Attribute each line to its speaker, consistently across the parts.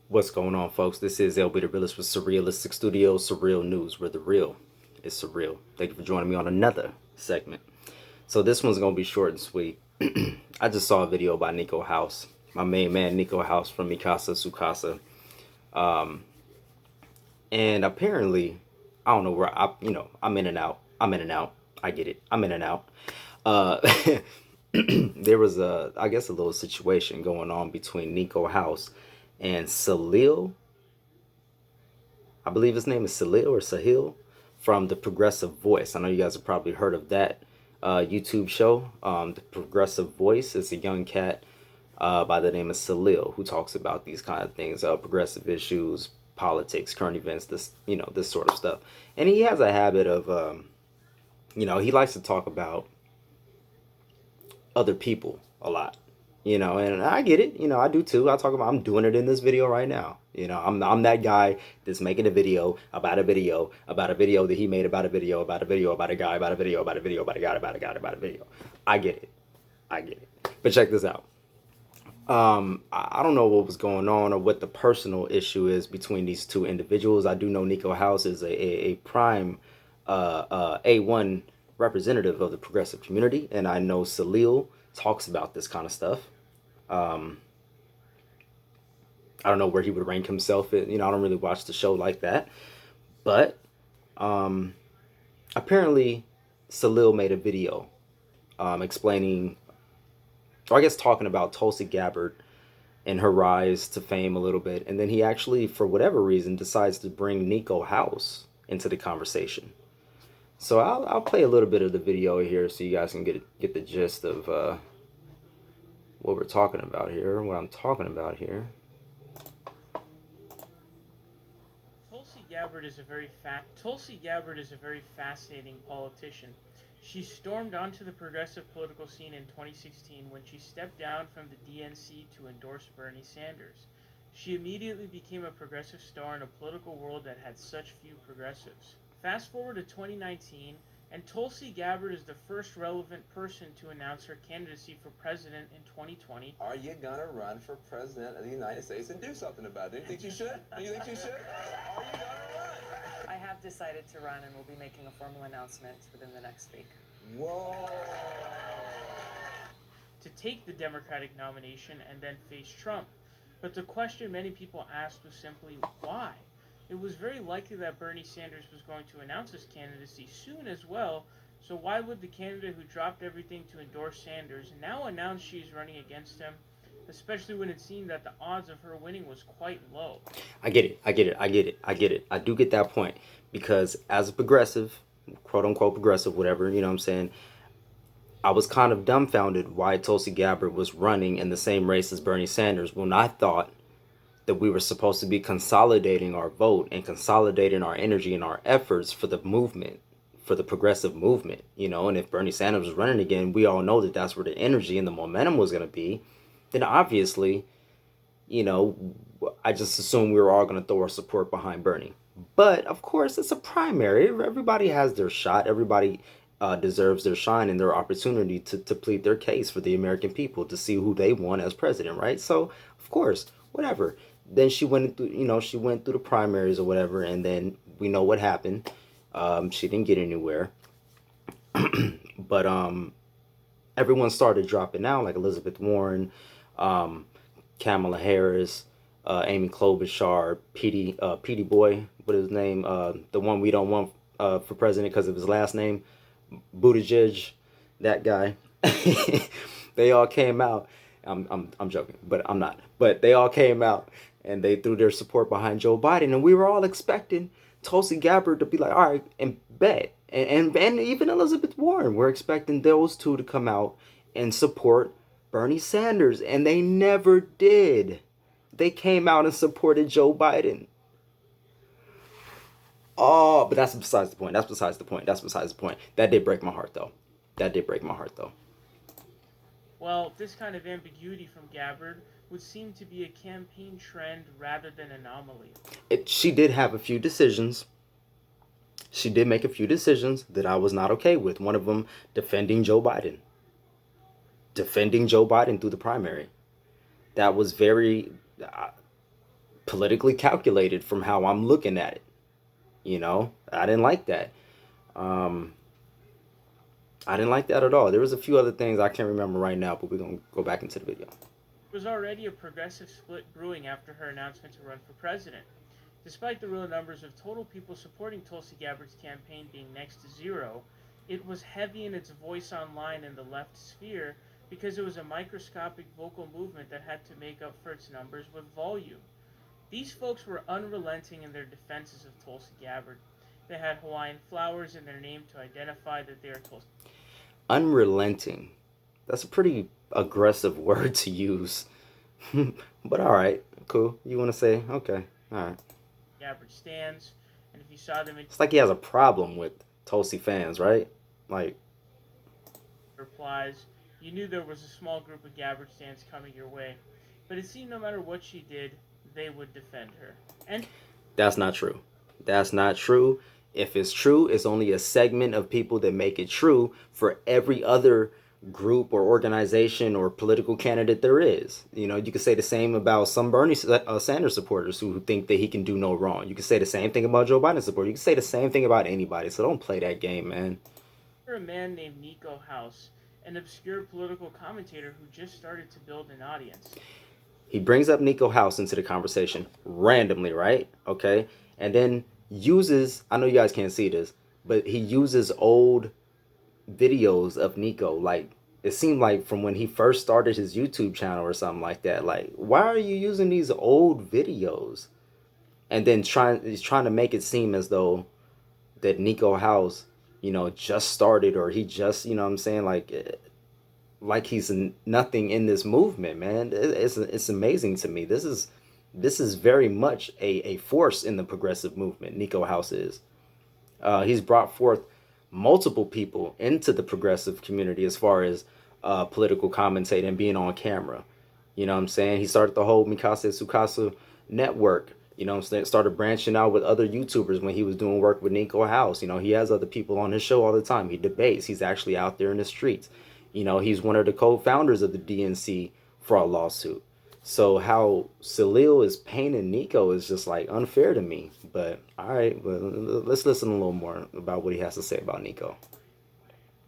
Speaker 1: What's going on, folks? This is LB the Realist with Surrealistic Studios, Surreal News, where the real is surreal. Thank you for joining me on another segment. So this one's gonna be short and sweet. I just saw a video by Niko House, my main man Niko House from Mikasa Sukasa, and apparently, I don't know where I'm in and out. I'm in and out. I get it. I'm in and out. Uh, there was I guess, a little situation going on between Niko House and Salil. I believe his name is Salil or Sahil from the Progressive Voice. I know you guys have probably heard of that YouTube show. The Progressive Voice is a young cat by the name of Salil who talks about these kind of things, progressive issues, politics, current events, this sort of stuff. And he has a habit of, he likes to talk about other people a lot, and I get it. I do too. I'm doing it in this video right now. I'm that guy that's making a video about a video about a video that he made about a video about a video about a guy about a video about a video about a guy about a guy about a video. I get it. I get it. But check this out. I don't know what was going on or what the personal issue is between these two individuals. I do know Niko House is a prime A1 representative of the progressive community, and I know Salil talks about this kind of stuff. I don't know where he would rank himself. I don't really watch the show like that, but apparently Salil made a video explaining, or I guess talking about Tulsi Gabbard and her rise to fame a little bit, and then he actually, for whatever reason, decides to bring Niko House into the conversation. So I'll play a little bit of the video here so you guys can get the gist of what we're talking about here, what I'm talking about here.
Speaker 2: Tulsi Gabbard is a very fascinating politician. She stormed onto the progressive political scene in 2016 when she stepped down from the DNC to endorse Bernie Sanders. She immediately became a progressive star in a political world that had such few progressives. Fast forward to 2019, and Tulsi Gabbard is the first relevant person to announce her candidacy for president in 2020.
Speaker 3: Are you gonna run for president of the United States and do something about it? Do you think you should? Do you think you should? Are you gonna run?
Speaker 4: I have decided to run and will be making a formal announcement within the next week.
Speaker 3: Whoa.
Speaker 2: To take the Democratic nomination and then face Trump. But the question many people asked was simply, why? It was very likely that Bernie Sanders was going to announce his candidacy soon as well, so why would the candidate who dropped everything to endorse Sanders now announce she's running against him, especially when it seemed that the odds of her winning was quite low?
Speaker 1: I get it. I do get that point, because as a progressive, quote unquote progressive, whatever, you know what I'm saying, I was kind of dumbfounded why Tulsi Gabbard was running in the same race as Bernie Sanders when I thought that we were supposed to be consolidating our vote and consolidating our energy and our efforts for the movement, for the progressive movement, and if Bernie Sanders was running again, we all know that that's where the energy and the momentum was going to be. Then obviously, I just assumed we were all going to throw our support behind Bernie. But of course, it's a primary. Everybody has their shot. Everybody deserves their shine and their opportunity to plead their case for the American people, to see who they want as president, right? So of course, whatever. Then she went through, she went through the primaries or whatever, and then we know what happened. She didn't get anywhere. But everyone started dropping out, like Elizabeth Warren, Kamala Harris, Amy Klobuchar, Petey Boy, what is his name? The one we don't want for president because of his last name, Buttigieg, that guy. They all came out. I'm joking, but I'm not. But they all came out and they threw their support behind Joe Biden, and we were all expecting Tulsi Gabbard to be like, all right, and bet, and even Elizabeth Warren. We're expecting those two to come out and support Bernie Sanders, and they never did. They came out and supported Joe Biden. Oh, but that's besides the point. That did break my heart, though.
Speaker 2: Well, this kind of ambiguity from Gabbard would seem to be a campaign trend rather than anomaly.
Speaker 1: She did have a few decisions. She did make a few decisions that I was not okay with. One of them, defending Joe Biden through the primary. That was very politically calculated from how I'm looking at it. You know, I didn't like that. Um, I didn't like that at all. There was a few other things I can't remember right now, but we're gonna go back into the video.
Speaker 2: There was already a progressive split brewing after her announcement to run for president. Despite the real numbers of total people supporting Tulsi Gabbard's campaign being next to zero, it was heavy in its voice online in the left sphere because it was a microscopic vocal movement that had to make up for its numbers with volume. These folks were unrelenting in their defenses of Tulsi Gabbard. They had Hawaiian flowers in their name to identify that they are Tulsi.
Speaker 1: Unrelenting. That's a pretty aggressive word to use. But all right, cool. You want to say, okay, all right.
Speaker 2: Gabbard stands, and if you saw them in
Speaker 1: It's like he has a problem with Tulsi fans, right? Like,
Speaker 2: replies, you knew there was a small group of Gabbard stands coming your way. But it seemed no matter what she did, they would defend her. And
Speaker 1: that's not true. That's not true. If it's true, it's only a segment of people that make it true for every other group or organization or political candidate there is. You know, you could say the same about some Bernie Sanders supporters who think that he can do no wrong. You could say the same thing about Joe Biden supporters. You could say the same thing about anybody. So don't play that game, man.
Speaker 2: a man named Niko House, an obscure political commentator who just started to build an audience.
Speaker 1: He brings up Niko House into the conversation randomly, right? Okay. And then uses, I know you guys can't see this, but he uses old videos of Niko. Like, it seemed like from when he first started his YouTube channel or something like that. Like, why are you using these old videos? And then he's trying to make it seem as though that Niko House, you know, just started, or he just, you know what I'm saying, like he's nothing in this movement, man. It's amazing to me. This is very much a force in the progressive movement. Niko House is. He's brought forth multiple people into the progressive community as far as political commentating and being on camera. You know what I'm saying? He started the whole Mikasa Tsukasa network. You know what I'm saying? Started branching out with other YouTubers when he was doing work with Niko House. You know, he has other people on his show all the time. He debates. He's actually out there in the streets. You know, he's one of the co-founders of the DNC fraud lawsuit. So how Salil is painting Niko is just like unfair to me. But all right, well, let's listen a little more about what he has to say about Niko.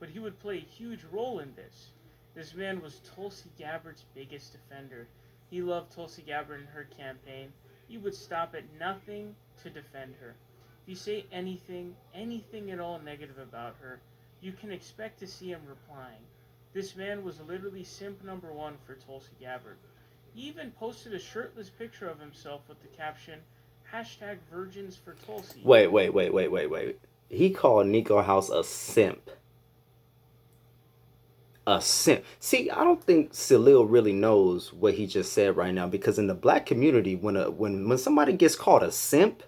Speaker 2: But he would play a huge role in this. This man was Tulsi Gabbard's biggest defender. He loved Tulsi Gabbard and her campaign. He would stop at nothing to defend her. If you say anything at all negative about her, you can expect to see him replying. This man was literally simp number one for Tulsi Gabbard. He even posted a shirtless picture of himself with the caption, #virgins for Tulsi.
Speaker 1: Wait. He called Niko House a simp. A simp. See, I don't think Salil really knows what he just said right now, because in the black community, when somebody gets called a simp,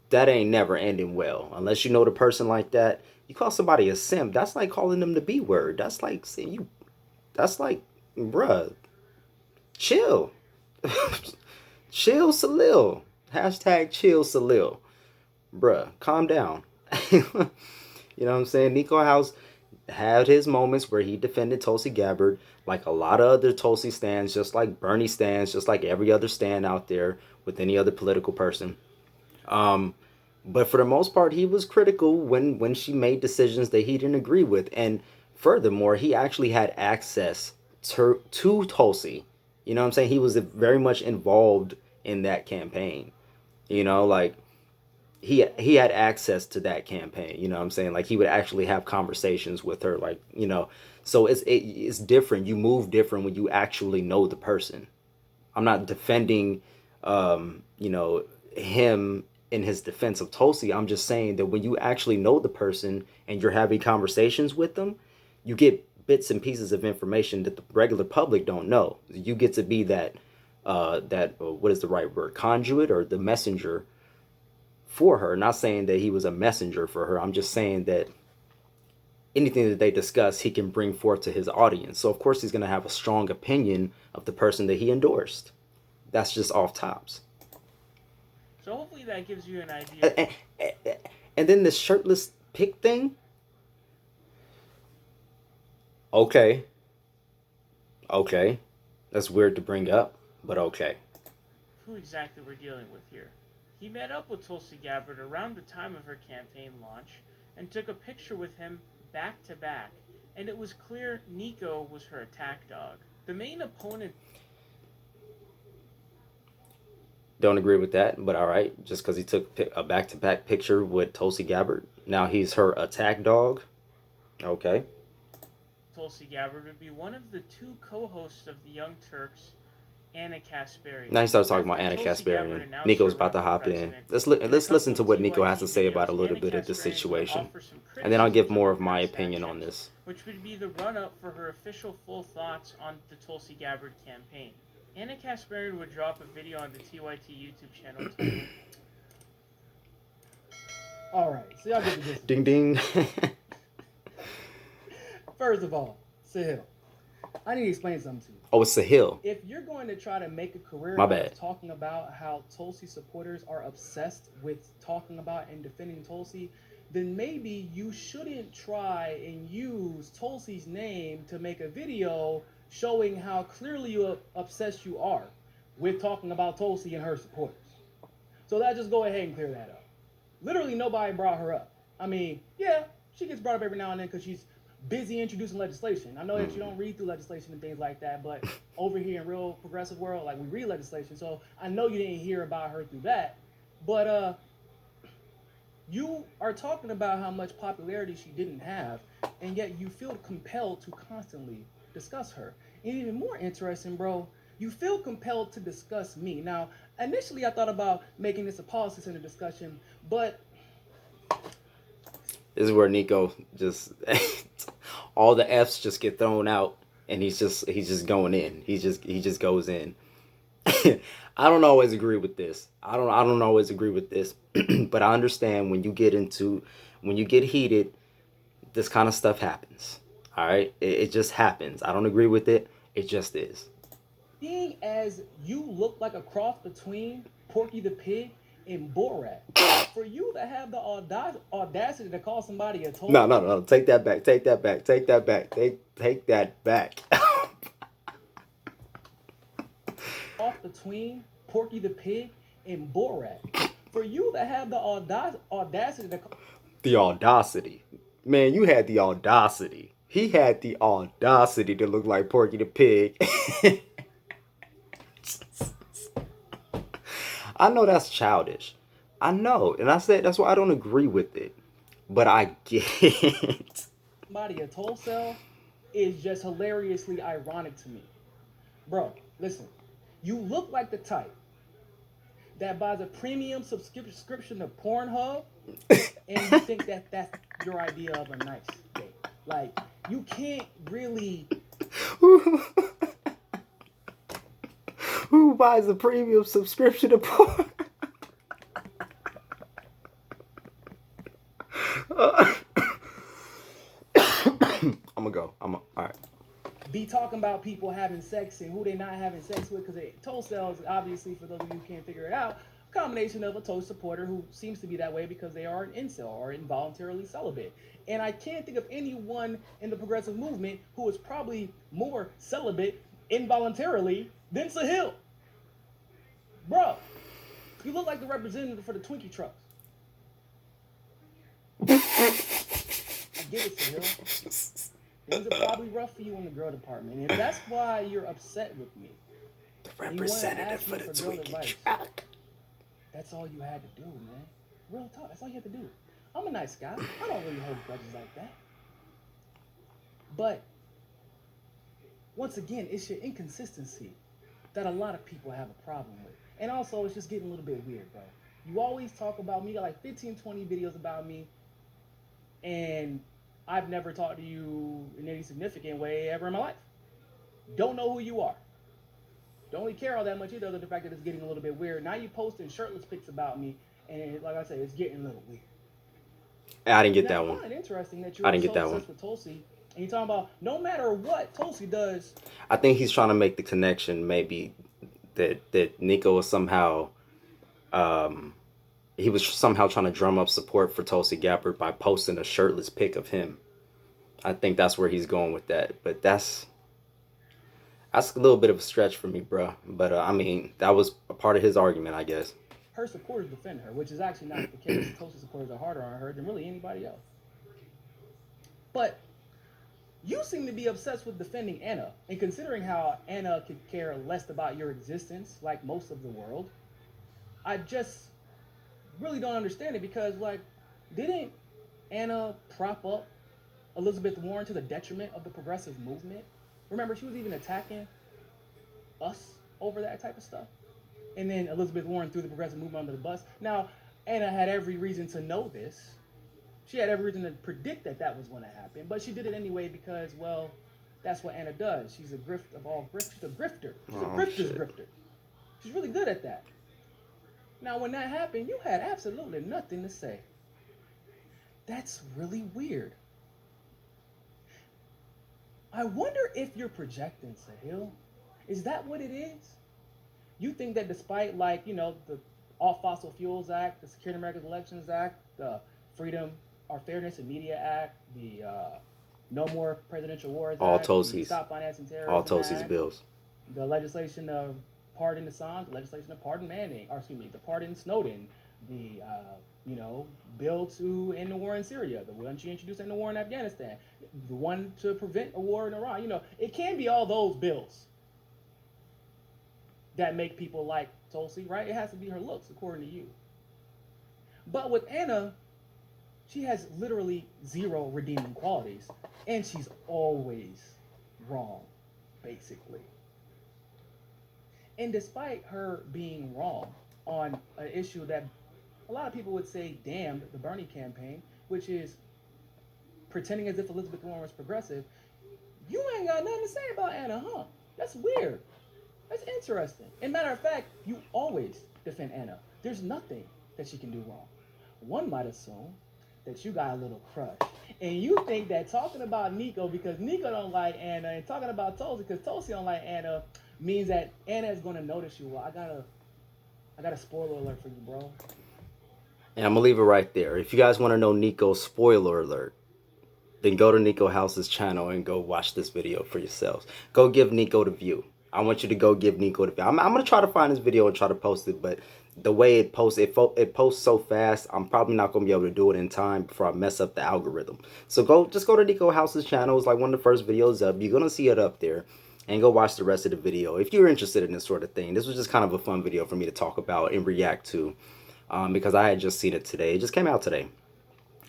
Speaker 1: that ain't never ending well. Unless you know the person like that. You call somebody a simp, that's like calling them the B word. That's like bruh, chill. Chill Salil. #chill Salil. Bruh, calm down. You know what I'm saying? Niko House had his moments where he defended Tulsi Gabbard, like a lot of other Tulsi stands, just like Bernie stands, just like every other stand out there with any other political person. But for the most part, he was critical when she made decisions that he didn't agree with. And furthermore, he actually had access to Tulsi. You know what I'm saying? He was very much involved in that campaign. You know, like he had access to that campaign. You know what I'm saying? Like he would actually have conversations with her. Like, you know, so it's different. You move different when you actually know the person. I'm not defending, you know, him in his defense of Tulsi. I'm just saying that when you actually know the person and you're having conversations with them, you get bits and pieces of information that the regular public don't know. You get to be that what is the right word, conduit, or the messenger for her. Not saying that he was a messenger for her. I'm just saying that anything that they discuss, he can bring forth to his audience. So of course he's going to have a strong opinion of the person that he endorsed. That's just off tops.
Speaker 2: So hopefully that gives you an idea.
Speaker 1: And then this shirtless pic thing. Okay. That's weird to bring up. But okay.
Speaker 2: Who exactly we're dealing with here? He met up with Tulsi Gabbard around the time of her campaign launch and took a picture with him back to back, and it was clear Niko was her attack dog. The main opponent.
Speaker 1: Don't agree with that, but all right. Just because he took a back-to-back picture with Tulsi Gabbard, now he's her attack dog. Okay.
Speaker 2: Tulsi Gabbard would be one of the two co-hosts of the Young Turks, Anna Kasparian.
Speaker 1: Now he starts talking about Anna Kasparian. Nico's about to hop in. Let's listen to what Niko has to say about a little bit of the situation, and then I'll give more of my opinion on this.
Speaker 2: Which would be the run-up for her official full thoughts on the Tulsi Gabbard campaign. Anna Kasparian would drop a video on the TYT YouTube channel titled,
Speaker 5: Alright, so y'all get the gist.
Speaker 1: Ding ding.
Speaker 5: First of all, Sahil, I need to explain something to you.
Speaker 1: Oh, it's Sahil.
Speaker 5: If you're going to try to make a career
Speaker 1: My
Speaker 5: out
Speaker 1: bad.
Speaker 5: of talking about how Tulsi supporters are obsessed with talking about and defending Tulsi, then maybe you shouldn't try and use Tulsi's name to make a video showing how clearly obsessed you are with talking about Tulsi and her supporters. So that just go ahead and clear that up. Literally nobody brought her up. I mean, yeah, she gets brought up every now and then because she's busy introducing legislation. I know that you don't read through legislation and things like that, but over here in real progressive world, like we read legislation, so I know you didn't hear about her through that. But you are talking about how much popularity she didn't have, and yet you feel compelled to constantly discuss her. And even more interesting, bro, you feel compelled to discuss me. Now, initially I thought about making this a policy center discussion, but
Speaker 1: This is where Niko just all the F's just get thrown out, and he's just going in. He just goes in. I don't always agree with this. I don't always agree with this, but I understand when you get heated, this kind of stuff happens. All right, it just happens. I don't agree with it. It just is.
Speaker 5: being as you look like a cross between Porky the Pig and Borat, for you to have the audacity to call somebody a total
Speaker 1: No. Take that back. Take that back. Take that back. Take that back.
Speaker 5: off between Porky the Pig and Borat, for you to have the audacity to
Speaker 1: The audacity. Man, you had the audacity. He had the audacity to look like Porky the Pig. I know that's childish. I know. And I said that's why I don't agree with it. But I get it.
Speaker 5: somebody a toll cell is just hilariously ironic to me. Bro, listen. You look like the type that buys a premium subscription to Pornhub and you think that that's your idea of a nice date. Like, you can't really...
Speaker 1: Who buys a premium subscription to porn? I'm gonna go. All right.
Speaker 5: be talking about people having sex and who they not having sex with, because toll cells, obviously, for those of you who can't figure it out, a combination of a toll supporter who seems to be that way because they are an incel or involuntarily celibate. And I can't think of anyone in the progressive movement who is probably more celibate involuntarily than Sahil. Bro, you look like the representative for the Twinkie trucks. I get it, Sahil. Things are probably rough for you in the girl department. And if that's why you're upset with me,
Speaker 1: The representative for the Twinkie truck.
Speaker 5: that's all you had to do, man. Real talk, that's all you had to do. I'm a nice guy. I don't really hold grudges like that. But once again, it's your inconsistency that a lot of people have a problem with. And also, it's just getting a little bit weird, bro. You always talk about me. You got like 15, 20 videos about me. And I've never talked to you in any significant way ever in my life. Don't know who you are. Don't really care all that much either, other than the fact that it's getting a little bit weird. Now you posting shirtless pics about me, and like I said, it's getting a little weird.
Speaker 1: I didn't get
Speaker 5: And I
Speaker 1: that one.
Speaker 5: find it interesting that you're
Speaker 1: I didn't
Speaker 5: so
Speaker 1: get that
Speaker 5: obsessed with Tulsi, and you're talking about no matter what Tulsi does.
Speaker 1: I think he's trying to make the connection, maybe that Niko was somehow, he was somehow trying to drum up support for Tulsi Gabbard by posting a shirtless pic of him. I think that's where he's going with that. But That's a little bit of a stretch for me, bro. But I mean, that was a part of his argument, I guess.
Speaker 5: Her supporters defend her, which is actually not the case. Tulsi supporters are harder on her than really anybody else. But you seem to be obsessed with defending Anna, and considering how Anna could care less about your existence, like most of the world, I just really don't understand it because, like, didn't Anna prop up Elizabeth Warren to the detriment of the progressive movement? Remember, she was even attacking us over that type of stuff. And then Elizabeth Warren threw the progressive movement under the bus. Now, Anna had every reason to know this. She had every reason to predict that that was going to happen. But she did it anyway because, well, that's what Anna does. She's a grift of all grifts. She's a grifter. She's a grifter's grifter. She's really good at that. Now, when that happened, you had absolutely nothing to say. That's really weird. I wonder if you're projecting, Sahil. Is that what it is? You think that despite, like, you know, the All Fossil Fuels Act, the Secure America's Elections Act, the Freedom or Fairness in Media Act, the No More Presidential Wars
Speaker 1: All
Speaker 5: Act, the
Speaker 1: Tulsi's.
Speaker 5: Stop Financing Terrorism
Speaker 1: All Tulsi's
Speaker 5: Act,
Speaker 1: bills.
Speaker 5: the legislation of pardon Assange, the legislation of pardon Manning, or excuse me, the pardon Snowden, the bill to end the war in Syria, the one she introduced in the war in Afghanistan, the one to prevent a war in Iran. You know, it can be all those bills that make people like Tulsi, right? It has to be her looks, according to you. But with Anna, she has literally zero redeeming qualities, and she's always wrong, basically. And despite her being wrong on an issue that a lot of people would say damned the Bernie campaign, which is pretending as if Elizabeth Warren was progressive, you ain't got nothing to say about Anna, huh? That's weird. That's interesting. And matter of fact, you always defend Anna. There's nothing that she can do wrong. One might assume that you got a little crush. And you think that talking about Niko because Niko don't like Anna and talking about Tulsi because Tulsi don't like Anna means that Anna is going to notice you. Well, I got a spoiler alert for you, bro.
Speaker 1: And I'm going to leave it right there. If you guys want to know Niko's spoiler alert, then go to Niko House's channel and go watch this video for yourselves. Go give Niko the view. I want you to go give Niko the view. I'm going to try to find this video and try to post it, but the way it posts, it posts so fast, I'm probably not going to be able to do it in time before I mess up the algorithm. So just go to Niko House's channel. It's like one of the first videos up. You're going to see it up there. And go watch the rest of the video if you're interested in this sort of thing. This was just kind of a fun video for me to talk about and react to because I had just seen it today. It just came out today.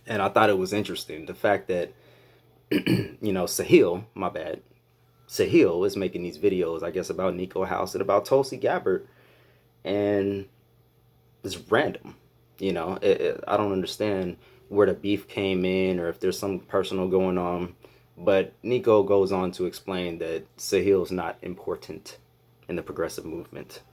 Speaker 1: And I thought it was interesting. The fact that, Sahil, my bad, Sahil is making these videos, I guess, about Niko House and about Tulsi Gabbard. And it's random. I don't understand where the beef came in or if there's some personal going on. But Niko goes on to explain that Sahil's not important in the progressive movement.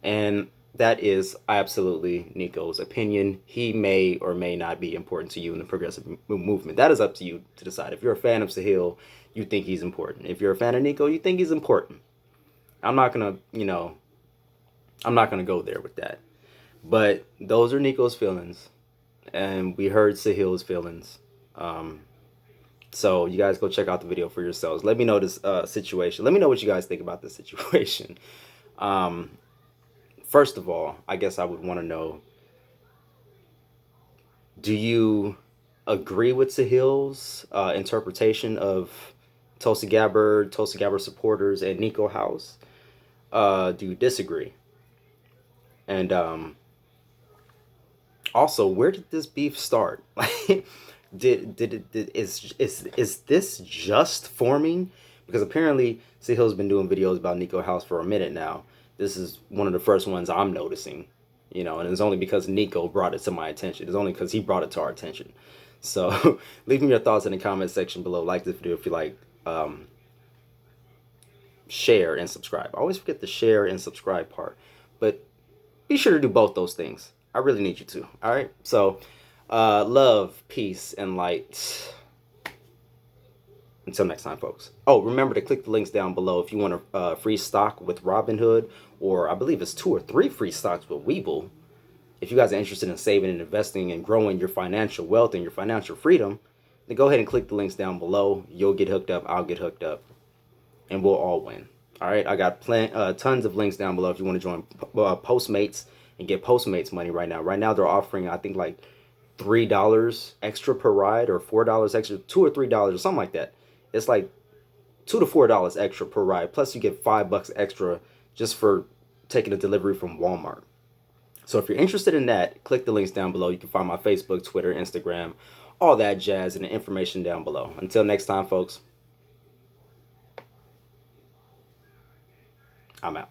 Speaker 1: And that is absolutely Niko's opinion. He may or may not be important to you in the progressive movement. That is up to you to decide. If you're a fan of Sahil, you think he's important. If you're a fan of Niko, you think he's important. I'm not going to go there with that. But those are Niko's feelings. And we heard Sahil's feelings. So you guys go check out the video for yourselves. Let me know this situation. Let me know what you guys think about this situation. First of all, I guess I would want to know, do you agree with Sahil's interpretation of Tulsi Gabbard supporters, and Niko House? Do you disagree? And also, where did this beef start? Is this just forming? Because apparently Sahil's been doing videos about Niko House for a minute now. This is one of the first ones I'm noticing, and it's only because Niko brought it to my attention. It's only because he brought it to our attention. So leave me your thoughts in the comment section below. Like this video if you like. Share and subscribe. I always forget the share and subscribe part, but be sure to do both those things. I really need you to. All right. So love, peace, and light. Until next time, folks. Oh, remember to click the links down below if you want a free stock with Robinhood, or I believe it's 2 or 3 free stocks with Webull. If you guys are interested in saving and investing and growing your financial wealth and your financial freedom, then go ahead and click the links down below. You'll get hooked up. I'll get hooked up. And we'll all win. All right, I got tons of links down below if you want to join Postmates and get Postmates money right now. Right now they're offering, I think, like $3 extra per ride, or $4 extra, $2 or $3 or something like that. It's like $2 to $4 extra per ride. Plus you get $5 extra just for taking a delivery from Walmart. So if you're interested in that, click the links down below. You can find my Facebook, Twitter, Instagram, all that jazz, and the information down below. Until next time, folks, I'm out.